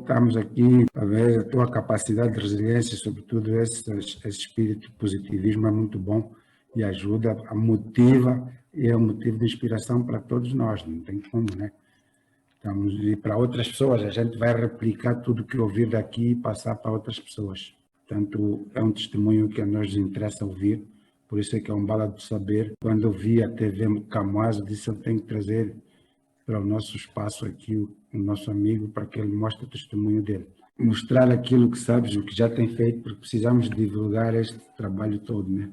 Estamos aqui para ver a tua capacidade de resiliência, sobretudo esse espírito de positivismo é muito bom e ajuda, motiva e é um motivo de inspiração para todos nós, não tem como, né? E para outras pessoas, a gente vai replicar tudo que ouvir daqui e passar para outras pessoas. Portanto, é um testemunho que a nós nos interessa ouvir, por isso é que é um bala de saber. Quando eu vi a TV Camões, eu disse, eu tenho que trazer para o nosso espaço aqui o nosso amigo, para que ele mostre o testemunho dele. Mostrar aquilo que sabes, o que já tem feito, porque precisamos divulgar este trabalho todo, né?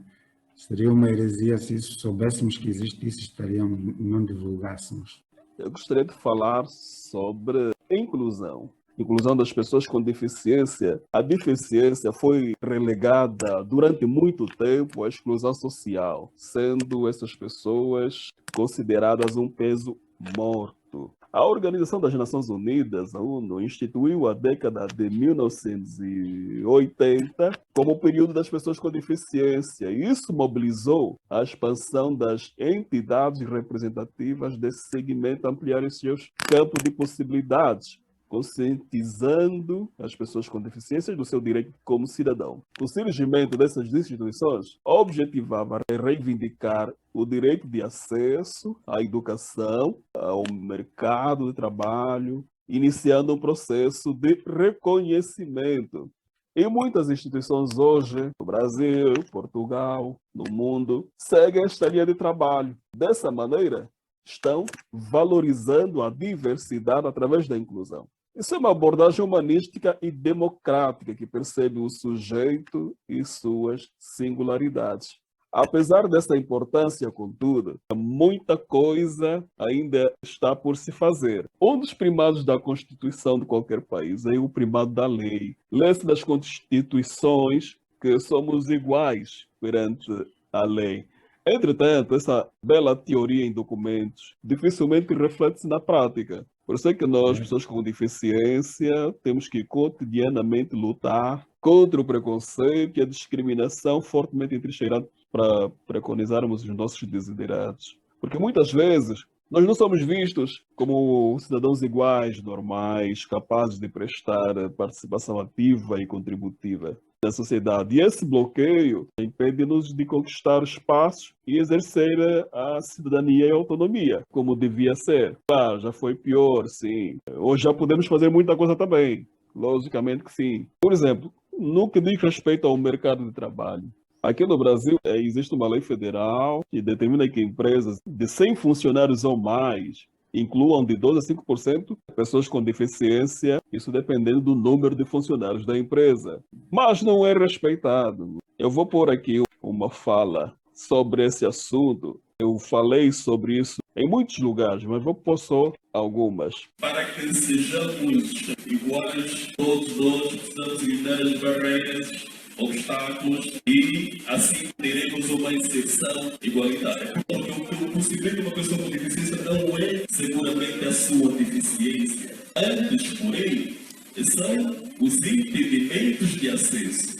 Seria uma heresia se soubéssemos que existe isso, estaríamos, não divulgássemos. Eu gostaria de falar sobre inclusão. Inclusão das pessoas com deficiência. A deficiência foi relegada durante muito tempo à exclusão social, sendo essas pessoas consideradas um peso morto. A Organização das Nações Unidas, a ONU, instituiu a década de 1980 como o período das pessoas com deficiência. E isso mobilizou a expansão das entidades representativas desse segmento, ampliar os seus campos de possibilidades, conscientizando as pessoas com deficiências do seu direito como cidadão. O surgimento dessas instituições objetivava reivindicar o direito de acesso à educação, ao mercado de trabalho, iniciando um processo de reconhecimento. E muitas instituições hoje, no Brasil, Portugal, no mundo, seguem esta linha de trabalho. Dessa maneira, estão valorizando a diversidade através da inclusão. Isso é uma abordagem humanística e democrática que percebe o sujeito e suas singularidades. Apesar dessa importância, contudo, muita coisa ainda está por se fazer. Um dos primados da Constituição de qualquer país é o primado da lei. Lê-se das Constituições que somos iguais perante a lei. Entretanto, essa bela teoria em documentos dificilmente reflete-se na prática. Por isso é que nós, pessoas com deficiência, temos que cotidianamente lutar contra o preconceito e a discriminação fortemente entrincheirada para preconizarmos os nossos desiderados. Porque muitas vezes nós não somos vistos como cidadãos iguais, normais, capazes de prestar participação ativa e contributiva da sociedade. E esse bloqueio impede-nos de conquistar espaços e exercer a cidadania e a autonomia, como devia ser. Claro, já foi pior, sim. Hoje já podemos fazer muita coisa também. Logicamente que sim. Por exemplo, no que diz respeito ao mercado de trabalho, aqui no Brasil existe uma lei federal que determina que empresas de 100 funcionários ou mais incluam de 12% a 5% pessoas com deficiência, isso dependendo do número de funcionários da empresa. Mas não é respeitado. Eu vou pôr aqui uma fala sobre esse assunto. Eu falei sobre isso em muitos lugares, mas vou pôr só algumas. Para que sejamos iguais, todos nós precisamos eliminar as barreiras, obstáculos e assim teremos uma inserção igualitária. Porque o que possibilita uma pessoa com deficiência não é seguramente a sua deficiência. Antes, porém, são os impedimentos de acesso,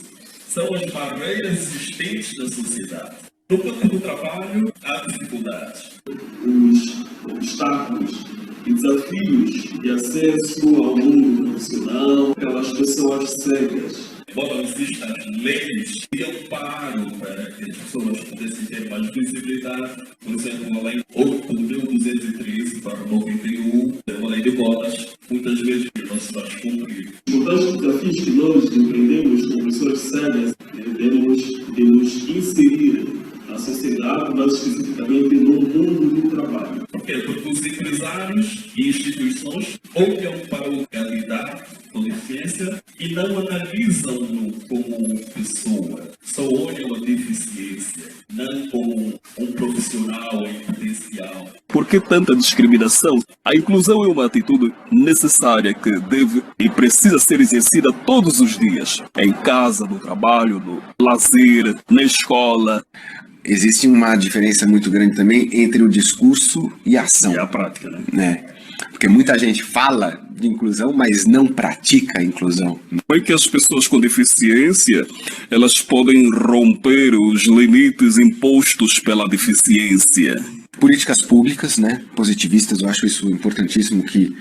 são as barreiras existentes na sociedade. No campo do trabalho, há dificuldades. Os obstáculos e desafios de acesso ao mundo profissional pelas pessoas cegas. Embora existam leis de amparo para que as pessoas pudessem ter mais visibilidade, por exemplo, a lei 8.213/91, uma lei de cotas, muitas vezes não se faz cumprir. Por tanto, os desafios que nós empreendemos como pessoas cegas, devemos de nos inserir na sociedade, mas especificamente no mundo do trabalho. Por quê? Porque os empresários e instituições olham para o realidade com deficiência e não analisam-no como pessoa. Só olham a deficiência, não como um profissional em potencial. Por que tanta discriminação? A inclusão é uma atitude necessária que deve e precisa ser exercida todos os dias. Em casa, no trabalho, no lazer, na escola. Existe uma diferença muito grande também entre o discurso e a ação. E a prática, né? Porque muita gente fala de inclusão, mas não pratica a inclusão. Como é que as pessoas com deficiência, elas podem romper os limites impostos pela deficiência? políticas públicas, né, positivistas. Eu acho isso importantíssimo, que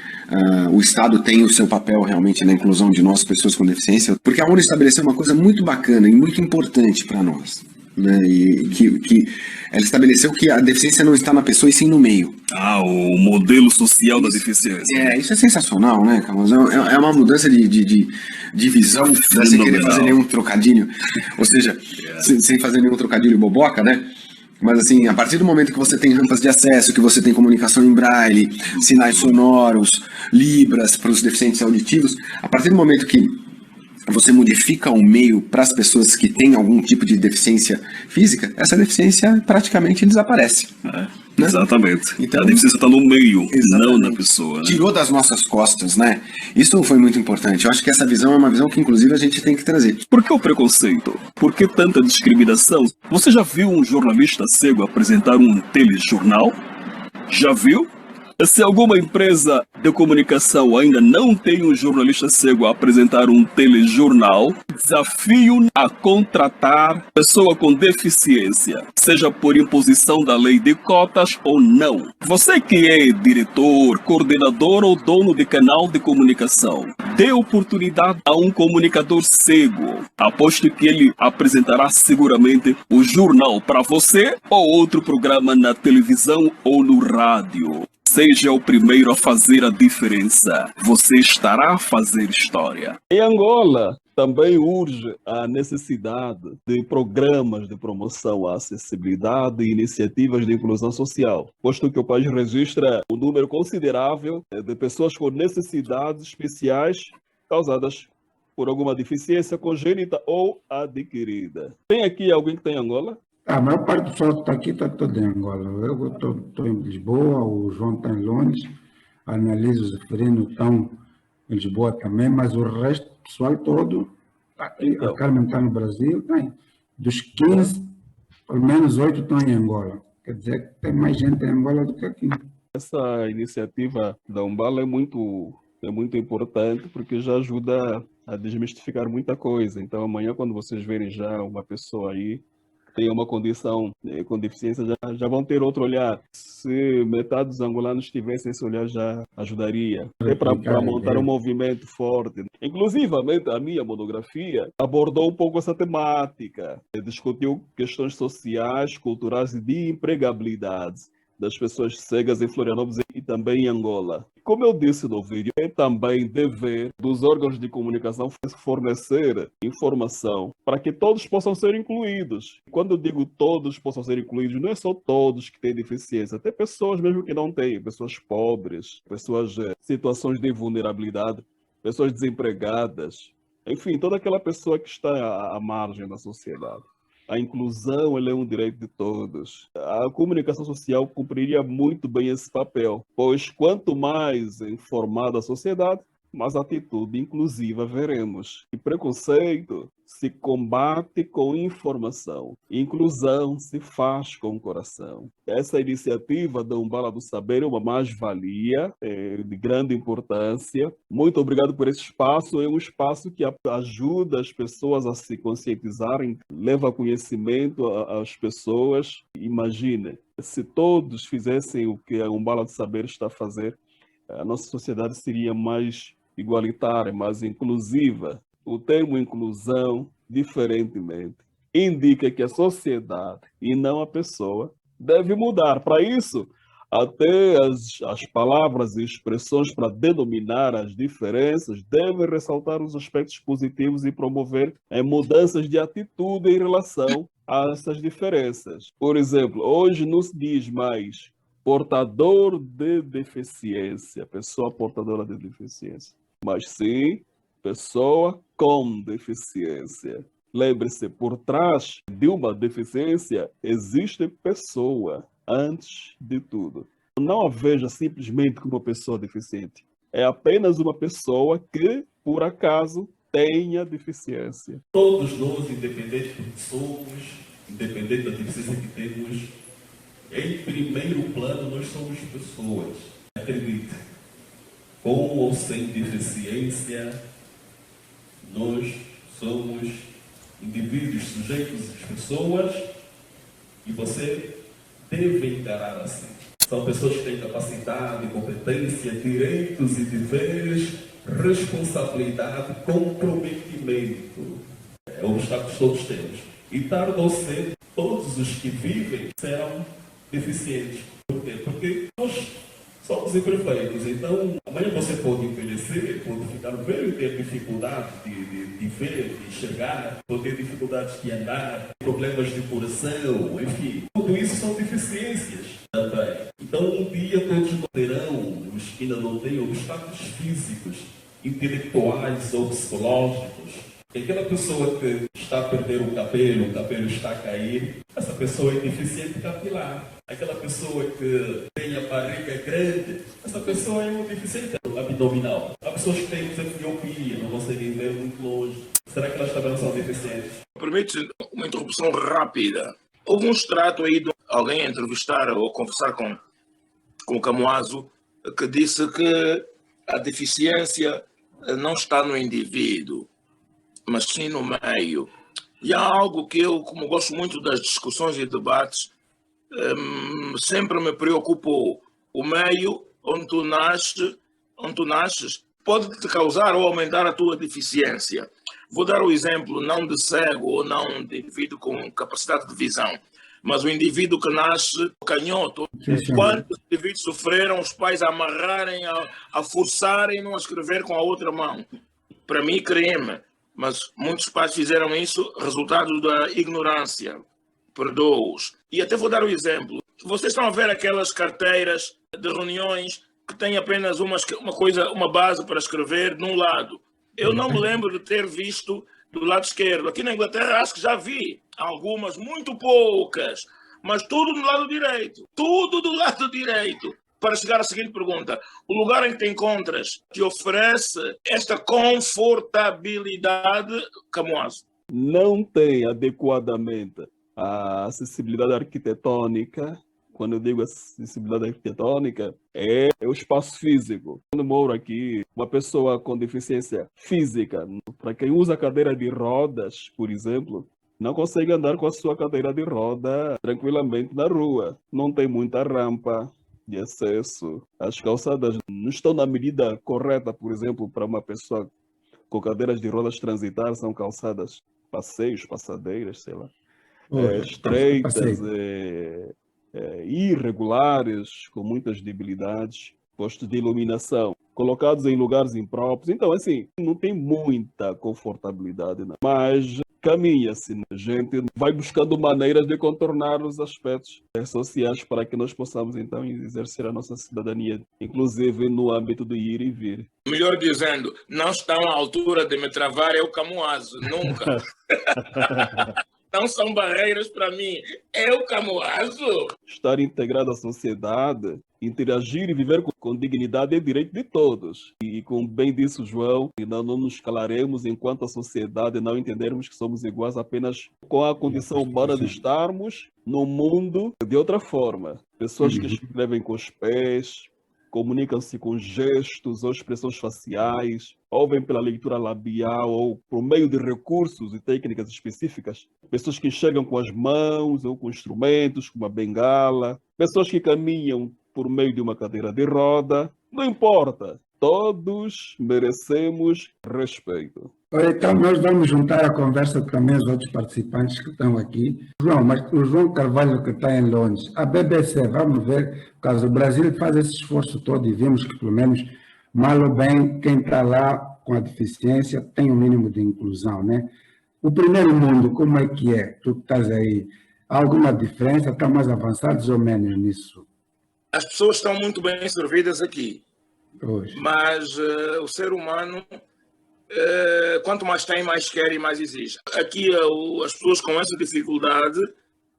o Estado tem o seu papel realmente na inclusão de nós, pessoas com deficiência, porque a ONU estabeleceu uma coisa muito bacana e muito importante para nós, né, e que ela estabeleceu que a deficiência não está na pessoa e sim no meio. O modelo social da deficiência. Isso é sensacional, né, Carlos? É uma mudança de visão, sem querer fazer nenhum trocadilho, ou seja, sem fazer nenhum trocadilho boboca, né? Mas assim, a partir do momento que você tem rampas de acesso, que você tem comunicação em braille, sinais sonoros, libras para os deficientes auditivos, a partir do momento que você modifica o meio para as pessoas que têm algum tipo de deficiência física, essa deficiência praticamente desaparece. Né? Exatamente. Então, a deficiência está no meio, não na pessoa. Né? Tirou das nossas costas, né? Isso foi muito importante. Eu acho que essa visão é uma visão que, inclusive, a gente tem que trazer. Por que o preconceito? Por que tanta discriminação? Você já viu um jornalista cego apresentar um telejornal? Já viu? Se alguma empresa de comunicação ainda não tem um jornalista cego a apresentar um telejornal, desafio a contratar pessoa com deficiência, seja por imposição da lei de cotas ou não. Você que é diretor, coordenador ou dono de canal de comunicação, dê oportunidade a um comunicador cego. Aposto que ele apresentará seguramente o jornal para você ou outro programa na televisão ou no rádio. Seja o primeiro a fazer a diferença. Você estará a fazer história. Em Angola, também urge a necessidade de programas de promoção à acessibilidade e iniciativas de inclusão social, posto que o país registra um número considerável de pessoas com necessidades especiais causadas por alguma deficiência congênita ou adquirida. Tem aqui alguém que tem Angola? A maior parte do pessoal que está aqui está todo em Angola. Eu estou em Lisboa, o João está em Londres, a Annalise e o Zeferino estão em Lisboa também, mas o resto do pessoal todo está aqui. Então. A Carmen está no Brasil, tem. Dos 15, pelo menos 8 estão em Angola. Quer dizer que tem mais gente em Angola do que aqui. Essa iniciativa da Umbala é muito importante, porque já ajuda a desmistificar muita coisa. Então, amanhã, quando vocês verem já uma pessoa aí tem uma condição com deficiência, já vão ter outro olhar. Se metade dos angolanos tivessem esse olhar, já ajudaria. Até para montar um movimento forte. Inclusivamente, a minha monografia abordou um pouco essa temática. Discutiu questões sociais, culturais e de empregabilidade das pessoas cegas em Florianópolis e também em Angola. Como eu disse no vídeo, é também dever dos órgãos de comunicação fornecer informação para que todos possam ser incluídos. Quando eu digo todos possam ser incluídos, não é só todos que têm deficiência, até pessoas mesmo que não têm, pessoas pobres, pessoas em situações de vulnerabilidade, pessoas desempregadas, enfim, toda aquela pessoa que está à margem da sociedade. A inclusão é um direito de todos. A comunicação social cumpriria muito bem esse papel, pois quanto mais informada a sociedade, mais atitude inclusiva veremos. E preconceito se combate com informação. Inclusão se faz com o coração. Essa iniciativa da Umbala do Saber é uma mais-valia de grande importância. Muito obrigado por esse espaço. É um espaço que ajuda as pessoas a se conscientizarem, leva conhecimento às pessoas. Imagine, se todos fizessem o que a Umbala do Saber está a fazer, a nossa sociedade seria mais igualitária, mais inclusiva. O termo inclusão, diferentemente, indica que a sociedade e não a pessoa deve mudar. Para isso, até as palavras e expressões para denominar as diferenças devem ressaltar os aspectos positivos e promover mudanças de atitude em relação a essas diferenças. Por exemplo, hoje não se diz mais portador de deficiência, pessoa portadora de deficiência, mas sim pessoa com deficiência. Lembre-se, por trás de uma deficiência existe pessoa, antes de tudo. Não a veja simplesmente como uma pessoa deficiente. É apenas uma pessoa que, por acaso, tenha deficiência. Todos nós, independente do que somos, independente da deficiência que temos, em primeiro plano, nós somos pessoas. Acredite, com ou sem deficiência, nós somos indivíduos sujeitos às pessoas e você deve encarar assim. São pessoas que têm capacidade, competência, direitos e deveres, responsabilidade, comprometimento. Obstáculos todos temos. E tarde ou cedo, todos os que vivem serão deficientes. Por quê? Porque nós somos imperfeitos. Então, amanhã você pode envelhecer, pode ficar velho e ter dificuldade de ver, de enxergar, pode ter dificuldades de andar, problemas de coração, enfim. Tudo isso são deficiências também. Então, um dia todos terão, os que ainda não têm, obstáculos físicos, intelectuais ou psicológicos. Aquela pessoa que está a perder o cabelo está a cair, essa pessoa é deficiente capilar. Aquela pessoa que tem a barriga grande, essa pessoa é um deficiente abdominal. Há pessoas que têm miopia, não conseguem ver muito longe. Será que elas também são deficientes? Permite uma interrupção rápida. Houve um extrato aí de alguém a entrevistar ou conversar com o Camuaso que disse que a deficiência não está no indivíduo, mas sim no meio. E há algo que eu, como gosto muito das discussões e debates, sempre me preocupou. O meio onde tu nasces pode te causar ou aumentar a tua deficiência. Vou dar o exemplo não de cego ou não de indivíduo com capacidade de visão, mas o indivíduo que nasce canhoto. Quantos indivíduos sofreram os pais a amarrarem, a forçarem-no a escrever com a outra mão? Para mim, crime. Mas muitos pais fizeram isso, resultado da ignorância. Perdoo-os. E até vou dar um exemplo. Vocês estão a ver aquelas carteiras de reuniões que têm apenas uma base para escrever num lado. Eu não me lembro de ter visto do lado esquerdo. Aqui na Inglaterra acho que já vi algumas, muito poucas, mas tudo do lado direito. Tudo do lado direito. Para chegar à seguinte pergunta, o lugar em que te encontras te oferece esta confortabilidade, Camuaso? Não tem adequadamente a acessibilidade arquitetônica. Quando eu digo acessibilidade arquitetônica, é o espaço físico. Quando moro aqui, uma pessoa com deficiência física, para quem usa cadeira de rodas, por exemplo, não consegue andar com a sua cadeira de roda tranquilamente na rua. Não tem muita rampa de acesso. As calçadas não estão na medida correta, por exemplo, para uma pessoa com cadeiras de rodas transitar, são calçadas passeios, passadeiras, sei lá, estreitas, irregulares, com muitas debilidades, postos de iluminação colocados em lugares impróprios. Então, assim, não tem muita confortabilidade, não. Mas caminha-se, né? A gente vai buscando maneiras de contornar os aspectos sociais para que nós possamos, então, exercer a nossa cidadania, inclusive no âmbito do ir e vir. Melhor dizendo, não estão à altura de me travar, é o Camuaso, nunca. Não são barreiras para mim, é o Camuaso. Estar integrado à sociedade, interagir e viver com dignidade é direito de todos. E como bem disse o João, não nos calaremos enquanto a sociedade não entendermos que somos iguais apenas com a condição humana de estarmos no mundo de outra forma. Pessoas que escrevem com os pés, comunicam-se com gestos ou expressões faciais, ouvem pela leitura labial ou por meio de recursos e técnicas específicas. Pessoas que enxergam com as mãos ou com instrumentos, como a bengala. Pessoas que caminham por meio de uma cadeira de roda. Não importa, todos merecemos respeito. Então, nós vamos juntar a conversa também os outros participantes que estão aqui. João, mas o João Carvalho que está em Londres, a BBC, vamos ver, caso o Brasil faz esse esforço todo e vimos que pelo menos, mal ou bem, quem está lá com a deficiência tem um mínimo de inclusão, né? O primeiro mundo, como é que é? Tu estás aí, há alguma diferença? Estão mais avançados ou menos nisso? As pessoas estão muito bem servidas aqui, Hoje. mas o ser humano, quanto mais tem, mais quer e mais exige. Aqui as pessoas com essa dificuldade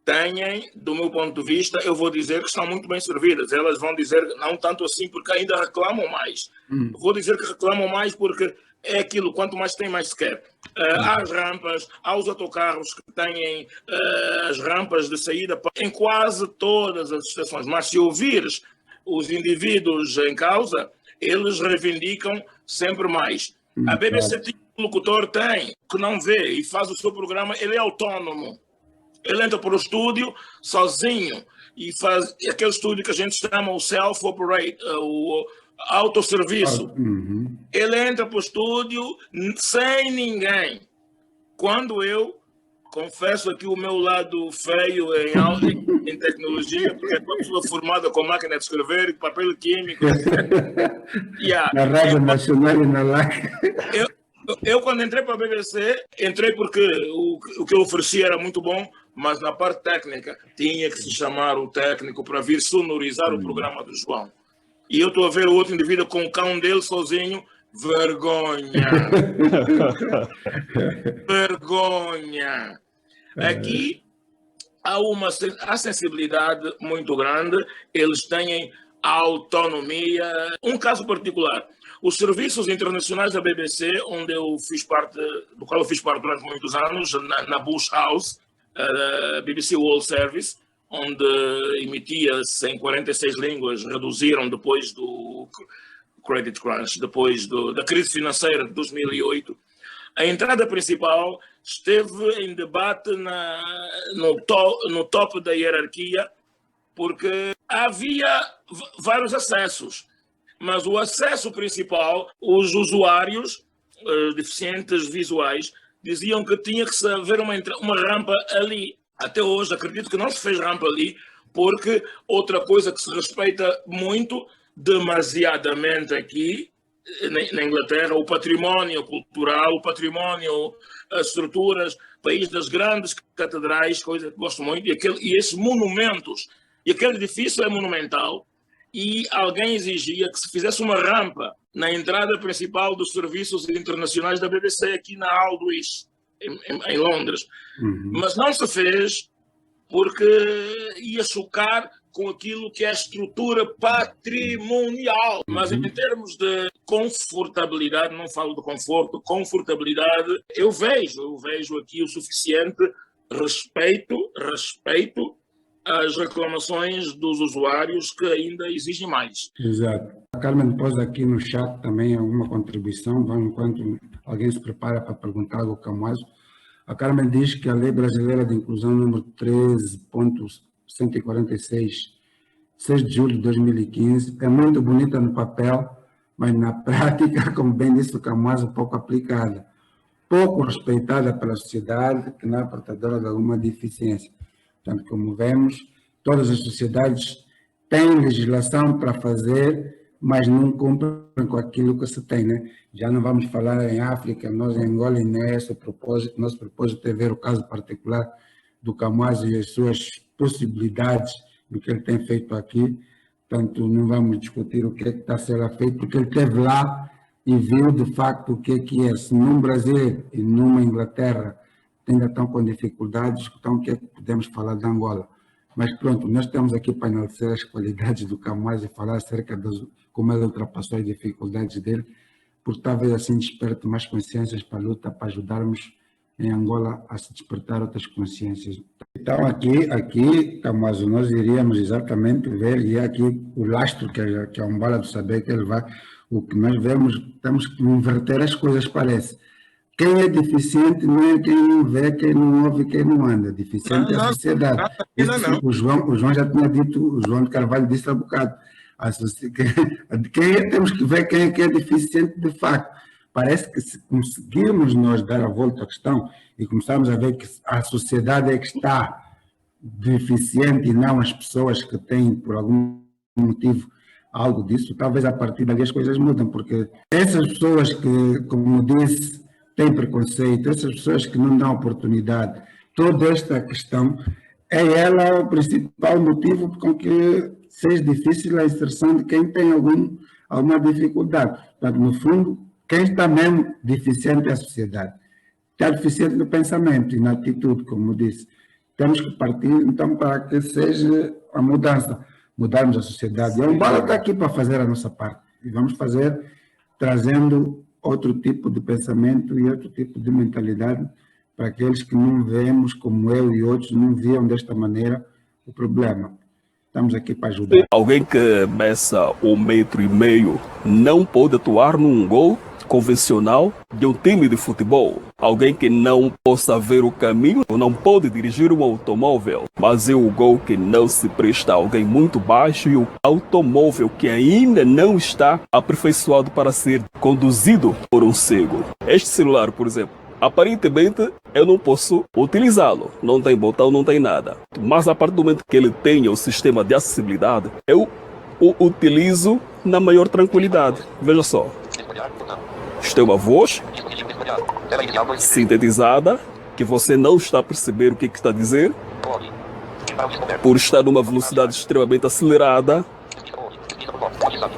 têm, do meu ponto de vista, eu vou dizer que estão muito bem servidas. Elas vão dizer, não tanto assim, porque ainda reclamam mais. Vou dizer que reclamam mais porque é aquilo, quanto mais tem, mais se quer. Há as rampas, há os autocarros que têm as rampas de saída em quase todas as estações. Mas se ouvires os indivíduos em causa, eles reivindicam sempre mais. A BBC tem um locutor, tem, que não vê e faz o seu programa, ele é autônomo. Ele entra para o estúdio sozinho e faz aquele estúdio que a gente chama o self-operate, o autosserviço. Ele entra para o estúdio sem ninguém. Quando eu confesso aqui o meu lado feio em tecnologia, porque é uma pessoa formada com máquina de escrever, papel químico. Na Rádio Nacional e na LAC. Eu, quando entrei para a BBC, entrei porque o que eu oferecia era muito bom, mas na parte técnica tinha que se chamar o técnico para vir sonorizar o programa do João. E eu estou a ver o outro indivíduo com o cão dele sozinho. Vergonha! Vergonha! Aqui há sensibilidade muito grande, eles têm autonomia. Um caso particular, os serviços internacionais da BBC, do qual eu fiz parte durante muitos anos, na Bush House, BBC World Service, onde emitia-se em 46 línguas, reduziram depois do Credit Crunch, depois da crise financeira de 2008. A entrada principal esteve em debate no topo da hierarquia, porque havia vários acessos, mas o acesso principal, os usuários deficientes visuais diziam que tinha que haver uma rampa ali. Até hoje acredito que não se fez rampa ali, porque outra coisa que se respeita muito, demasiadamente aqui na Inglaterra, o património cultural, o património, as estruturas, país das grandes catedrais, coisa que gosto muito, e esses monumentos, e aquele edifício é monumental, e alguém exigia que se fizesse uma rampa na entrada principal dos serviços internacionais da BBC aqui na Aldwych, em Londres. Mas não se fez porque ia chocar com aquilo que é a estrutura patrimonial. Mas em termos de confortabilidade, não falo de conforto, confortabilidade, eu vejo aqui o suficiente respeito às reclamações dos usuários, que ainda exigem mais. Exato. A Carmen pôs aqui no chat também alguma contribuição, enquanto alguém se prepara para perguntar algo ao Camuaso. A Carmen diz que a Lei Brasileira de Inclusão número 13.146, 6 de julho de 2015, é muito bonita no papel, mas na prática, como bem disse o Camuaso, pouco aplicada, pouco respeitada pela sociedade que não é portadora de alguma deficiência. Portanto, como vemos, todas as sociedades têm legislação para fazer, mas não cumprem com aquilo que se tem, né? Já não vamos falar em África, nós em Angola, e não é esse o propósito. Nosso propósito é ver o caso particular do Camuaso e as suas possibilidades do que ele tem feito aqui. Portanto, não vamos discutir o que é que está a ser feito, porque ele esteve lá e viu de facto o que é. Se num Brasil e numa Inglaterra ainda estão com dificuldades, então o que é que podemos falar de Angola? Mas pronto, nós estamos aqui para enaltecer as qualidades do Camuaso e falar acerca de como ele ultrapassou as dificuldades dele, porque talvez assim desperte mais consciências para a luta, para ajudarmos em Angola a se despertar outras consciências. Então aqui Camuaso, nós iríamos exatamente ver, e aqui o lastro que é um bala do saber que ele vai, o que nós vemos, temos que inverter as coisas, parece. Quem é deficiente não é quem não vê, quem não ouve, quem não anda. Deficiente é a sociedade. O João já tinha dito, o João de Carvalho disse há bocado. Temos que ver quem é deficiente de facto. Parece que se conseguirmos nós dar a volta à questão e começarmos a ver que a sociedade é que está deficiente e não as pessoas que têm, por algum motivo, algo disso, talvez a partir dali as coisas mudam, porque essas pessoas que, como disse, têm preconceito, essas pessoas que não dão oportunidade, toda esta questão é ela o principal motivo com que seja difícil a inserção de quem tem alguma dificuldade. Portanto, no fundo, quem está mesmo deficiente é a sociedade. Está deficiente no pensamento e na atitude, como disse. Temos que partir, então, para que seja a mudança, mudarmos a sociedade. E a Umbala está aqui para fazer a nossa parte. E vamos fazer trazendo outro tipo de pensamento e outro tipo de mentalidade para aqueles que não vemos, como eu e outros, não viam desta maneira o problema. Estamos aqui para ajudar. Alguém que meça 1,5 metros não pode atuar num gol convencional de um time de futebol. Alguém que não possa ver o caminho, não pode dirigir um automóvel, mas é o Gol que não se presta a alguém muito baixo e o automóvel que ainda não está aperfeiçoado para ser conduzido por um cego. Este celular, por exemplo, aparentemente eu não posso utilizá-lo, não tem botão, não tem nada. Mas a partir do momento que ele tenha o sistema de acessibilidade, eu o utilizo na maior tranquilidade. Veja só. Isto é uma voz sintetizada que você não está a perceber o que está a dizer por estar numa velocidade extremamente acelerada.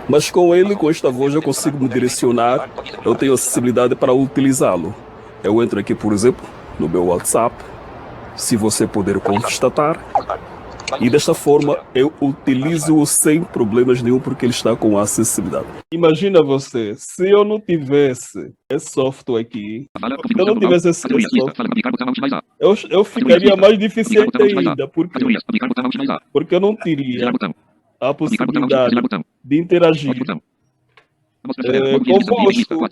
Mas com ele, com esta voz, eu consigo me direcionar, eu tenho acessibilidade para utilizá-lo. Eu entro aqui, por exemplo, no meu WhatsApp, se você puder constatar, e desta forma eu utilizo-o sem problemas nenhum porque ele está com acessibilidade. Imagina você, se eu não tivesse esse software aqui, se eu não tivesse esse software, eu ficaria mais deficiente ainda, porque eu não teria a possibilidade de interagir convosco.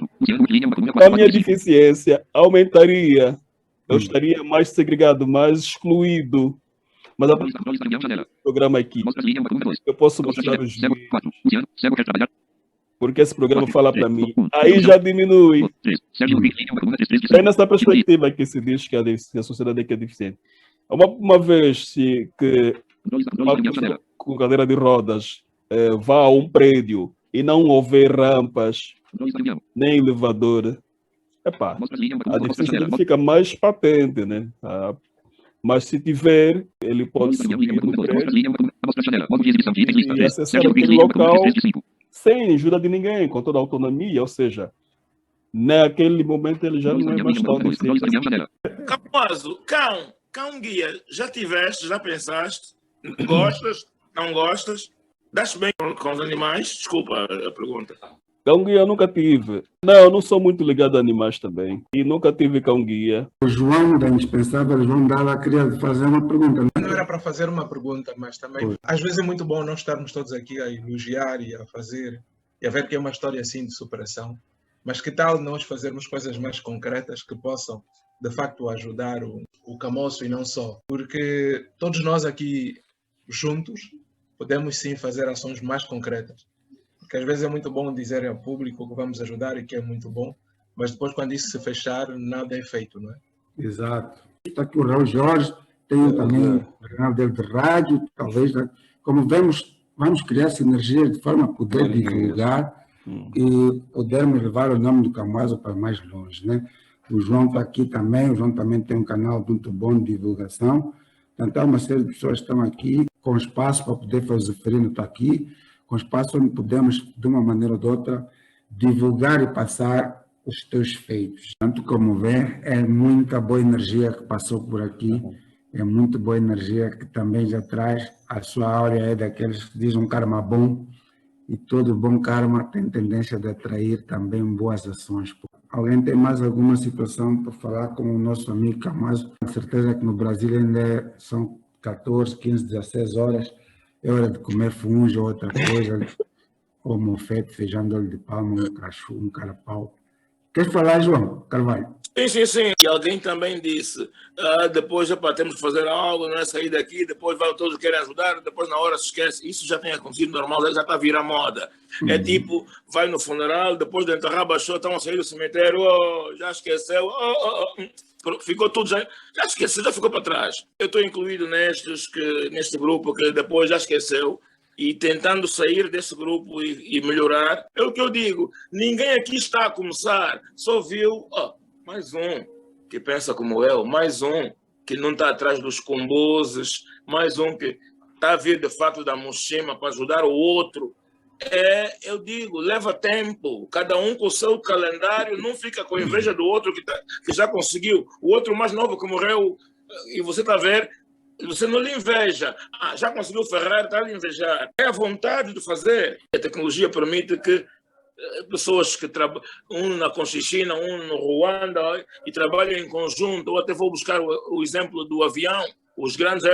A minha deficiência aumentaria, eu estaria mais segregado, mais excluído. Mas a partir do programa aqui, eu posso mostrar os vídeos, porque esse programa fala para mim. Aí já diminui. É nessa perspectiva que se diz que a sociedade é deficiente. Uma vez que uma pessoa com cadeira de rodas vá a um prédio e não houver rampas, nem elevador, a deficiência fica mais patente, né? Mas se tiver, ele pode subir no prédio e acessar aquele local sem ajuda de ninguém, com toda a autonomia, ou seja, naquele momento ele já não é mais tão deficiente. Camuaso, cão guia, já tiveste, já pensaste? Gostas? Não gostas? Das bem com os animais? Desculpa a pergunta. Cão-guia eu nunca tive. Não, eu não sou muito ligado a animais também. E nunca tive cão-guia. O João da Indispensável, João Dala, queria fazer uma pergunta. Não era para fazer uma pergunta, mas também às vezes é muito bom nós estarmos todos aqui a elogiar e a fazer, e a ver que é uma história assim de superação. Mas que tal nós fazermos coisas mais concretas que possam, de facto, ajudar o Camoço e não só? Porque todos nós aqui juntos podemos sim fazer ações mais concretas. Porque às vezes é muito bom dizer ao público que vamos ajudar e que é muito bom, mas depois quando isso se fechar, nada é feito, não é? Exato. Está aqui o Raul Jorge, tem também o canal dele de rádio, talvez, né? Como vamos criar sinergias de forma a poder divulgar e podermos levar o nome do Camuaso para mais longe, né? O João está aqui também, o João também tem um canal muito bom de divulgação, então uma série de pessoas estão aqui com espaço para poder fazer, o Zeferino está aqui, com espaço onde podemos, de uma maneira ou de outra, divulgar e passar os teus feitos. Tanto como vê, é muita boa energia que passou por aqui, é muito boa energia que também já traz, a sua áurea é daqueles que dizem um karma bom, e todo bom karma tem tendência de atrair também boas ações. Alguém tem mais alguma situação para falar com o nosso amigo Camuaso? Com certeza que no Brasil ainda são 14, 15, 16 horas, é hora de comer fungo ou outra coisa, ou mofete, feijão de óleo de palma, um cachu, um carapau. Queres falar, João Carvalho? Sim. E alguém também disse, depois temos que fazer algo, não é sair daqui, depois todos querem ajudar, depois na hora se esquece. Isso já tem acontecido normal, já está a virar moda. É tipo, vai no funeral, depois de enterrar, baixou, estão a sair do cemitério, já esqueceu, ficou tudo, já esqueceu, já ficou para trás. Eu estou incluído neste grupo que depois já esqueceu, e tentando sair desse grupo e melhorar. É o que eu digo, ninguém aqui está a começar, só viu, mais um que pensa como eu, mais um que não está atrás dos comboses, mais um que está a vir de fato da mochima para ajudar o outro. Eu digo, leva tempo, cada um com o seu calendário, não fica com inveja do outro que já conseguiu. O outro mais novo que morreu, e você está a ver, você não lhe inveja. Já conseguiu Ferrari, está a lhe invejar. É a vontade de fazer. A tecnologia permite que pessoas que trabalham, um na Conchichina, um no Ruanda, e trabalham em conjunto. Eu até vou buscar o exemplo do avião. Os grandes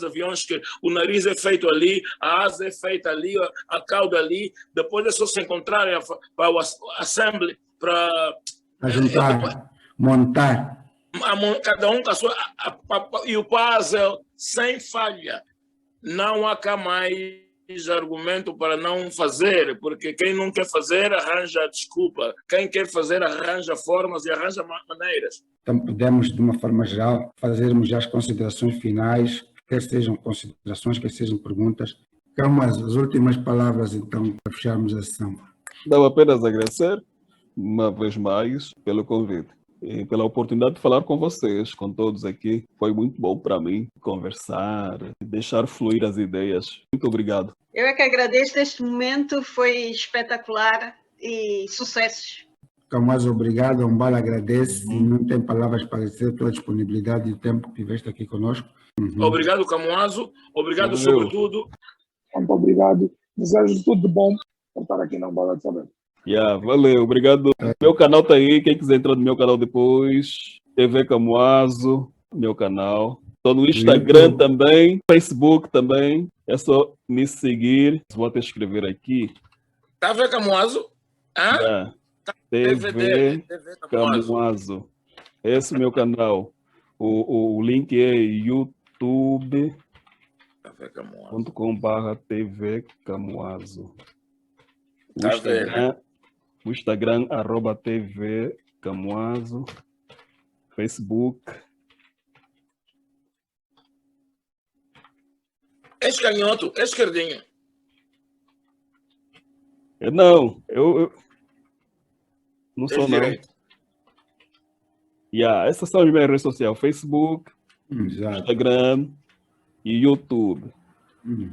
aviões que o nariz é feito ali, a asa é feita ali, a cauda ali. Depois é só se encontrarem para o assembly A juntar, montar. Cada um com a sua. E o puzzle sem falha. Não há cá mais argumento para não fazer, porque quem não quer fazer arranja desculpa. Quem quer fazer arranja formas e arranja maneiras. Então, podemos, de uma forma geral, fazermos já as considerações finais, quer sejam considerações, quer sejam perguntas. Então, as últimas palavras, então, para fecharmos a sessão. Devo apenas agradecer, uma vez mais, pelo convite e pela oportunidade de falar com vocês, com todos aqui. Foi muito bom para mim conversar, deixar fluir as ideias. Muito obrigado. Eu é que agradeço este momento, foi espetacular e sucessos. Camuaso, obrigado. A Umbala agradece e não tem palavras para agradecer a tua disponibilidade e o tempo que estiveste aqui conosco. Obrigado, Camuaso. Obrigado, Valeu. sobretudo. Muito obrigado. Desejo tudo de bom por estar aqui na Umbala de Saber. Valeu, obrigado. Meu canal tá aí, quem quiser entrar no meu canal depois, TV Camuaso, meu canal. Estou no Instagram também, Facebook também, é só me seguir. Vou até escrever aqui. Tá vendo, Camuaso? Hã? TV Camuaso. Esse é o meu canal. O link é youtube.com/TV Camuaso. O Instagram, @TV Camuaso. Facebook. És canhoto, és esquerdinho. Não, eu não sou, não. Direito. Essas são as minhas redes sociais: Facebook, Exato. Instagram e YouTube.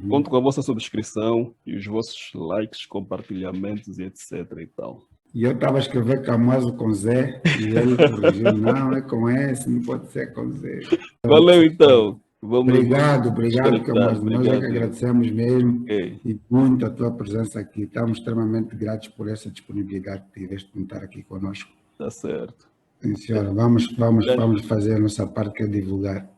Conto com a vossa subscrição e os vossos likes, compartilhamentos e etc. e tal. E eu estava a escrever Camuaso com Z e ele corrigiu, não, é com S, não pode ser com Z. Valeu, então. Vamos Obrigado, Camuaso. Nós é que Obrigado. agradecemos mesmo Ok. e muito a tua presença aqui. Estamos extremamente gratos por essa disponibilidade que tiveste de estar aqui conosco. Tá certo. Sim, senhora. Vamos fazer a nossa parte, que é divulgar.